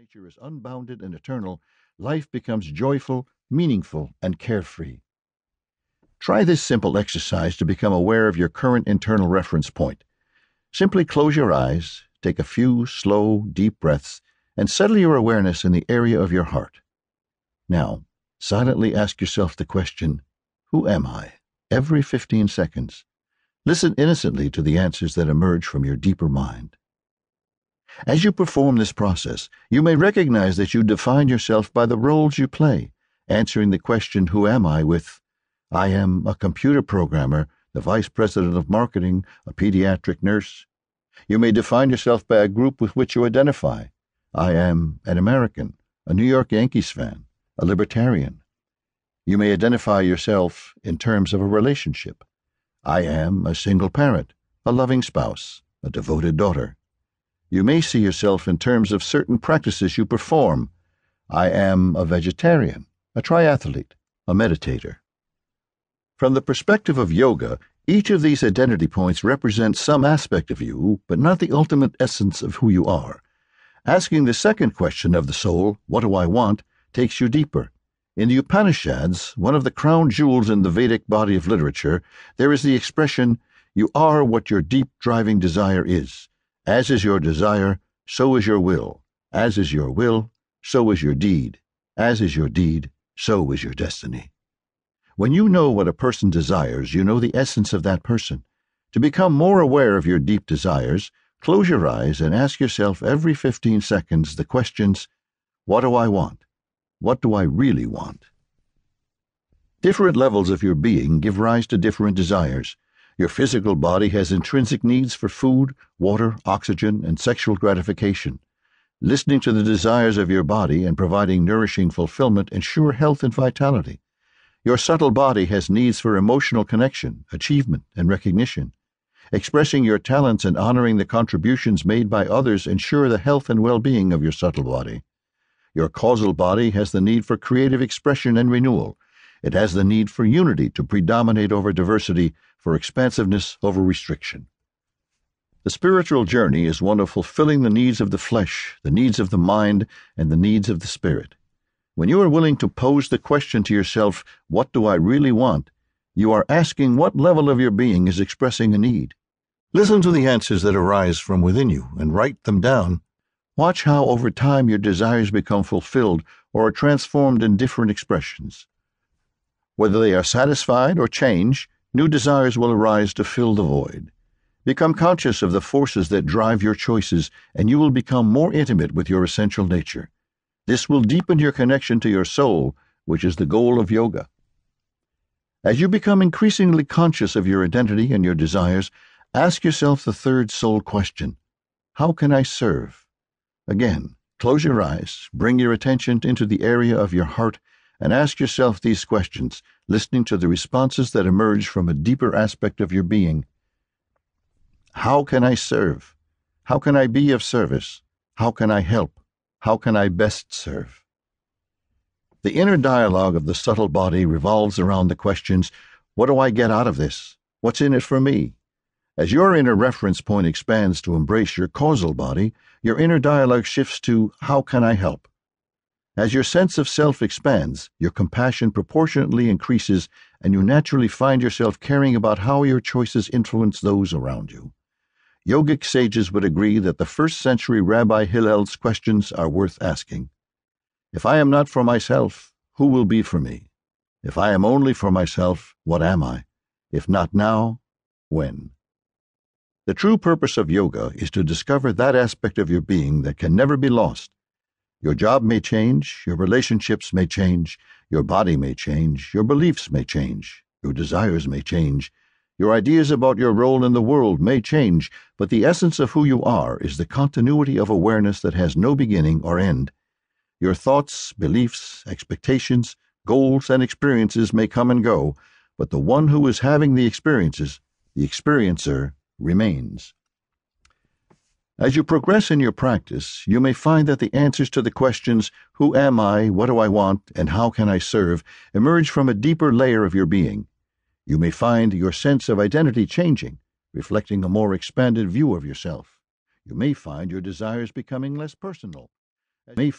nature is unbounded and eternal, life becomes joyful, meaningful, and carefree. Try this simple exercise to become aware of your current internal reference point. Simply close your eyes, take a few slow, deep breaths, and settle your awareness in the area of your heart. Now, silently ask yourself the question, "Who am I?" every 15 seconds. Listen innocently to the answers that emerge from your deeper mind. As you perform this process, you may recognize that you define yourself by the roles you play, answering the question, "Who am I?" with, "I am a computer programmer, the vice president of marketing, a pediatric nurse." You may define yourself by a group with which you identify. "I am an American, a New York Yankees fan, a libertarian." You may identify yourself in terms of a relationship. "I am a single parent, a loving spouse, a devoted daughter." You may see yourself in terms of certain practices you perform. "I am a vegetarian, a triathlete, a meditator." From the perspective of yoga, each of these identity points represents some aspect of you, but not the ultimate essence of who you are. Asking the second question of the soul, "What do I want?" takes you deeper. In the Upanishads, one of the crown jewels in the Vedic body of literature, there is the expression, "You are what your deep driving desire is. As is your desire, so is your will. As is your will, so is your deed. As is your deed, so is your destiny." When you know what a person desires, you know the essence of that person. To become more aware of your deep desires, close your eyes and ask yourself every 15 seconds the questions, "What do I want? What do I really want?" Different levels of your being give rise to different desires. Your physical body has intrinsic needs for food, water, oxygen, and sexual gratification. Listening to the desires of your body and providing nourishing fulfillment ensure health and vitality. Your subtle body has needs for emotional connection, achievement, and recognition. Expressing your talents and honoring the contributions made by others ensure the health and well-being of your subtle body. Your causal body has the need for creative expression and renewal. It has the need for unity to predominate over diversity, for expansiveness over restriction. The spiritual journey is one of fulfilling the needs of the flesh, the needs of the mind, and the needs of the spirit. When you are willing to pose the question to yourself, "What do I really want?" you are asking what level of your being is expressing a need. Listen to the answers that arise from within you and write them down. Watch how over time your desires become fulfilled or are transformed in different expressions. Whether they are satisfied or change, new desires will arise to fill the void. Become conscious of the forces that drive your choices, and you will become more intimate with your essential nature. This will deepen your connection to your soul, which is the goal of yoga. As you become increasingly conscious of your identity and your desires, ask yourself the third soul question, "How can I serve?" Again, close your eyes, bring your attention into the area of your heart, and ask yourself these questions, listening to the responses that emerge from a deeper aspect of your being. How can I serve? How can I be of service? How can I help? How can I best serve? The inner dialogue of the subtle body revolves around the questions, "What do I get out of this? What's in it for me?" As your inner reference point expands to embrace your causal body, your inner dialogue shifts to, "How can I help?" As your sense of self expands, your compassion proportionately increases, and you naturally find yourself caring about how your choices influence those around you. Yogic sages would agree that the first-century Rabbi Hillel's questions are worth asking. If I am not for myself, who will be for me? If I am only for myself, what am I? If not now, when? The true purpose of yoga is to discover that aspect of your being that can never be lost. Your job may change, your relationships may change, your body may change, your beliefs may change, your desires may change, your ideas about your role in the world may change, but the essence of who you are is the continuity of awareness that has no beginning or end. Your thoughts, beliefs, expectations, goals, and experiences may come and go, but the one who is having the experiences, the experiencer, remains. As you progress in your practice, you may find that the answers to the questions, "Who am I? What do I want? And how can I serve?" emerge from a deeper layer of your being. You may find your sense of identity changing, reflecting a more expanded view of yourself. You may find your desires becoming less personal. may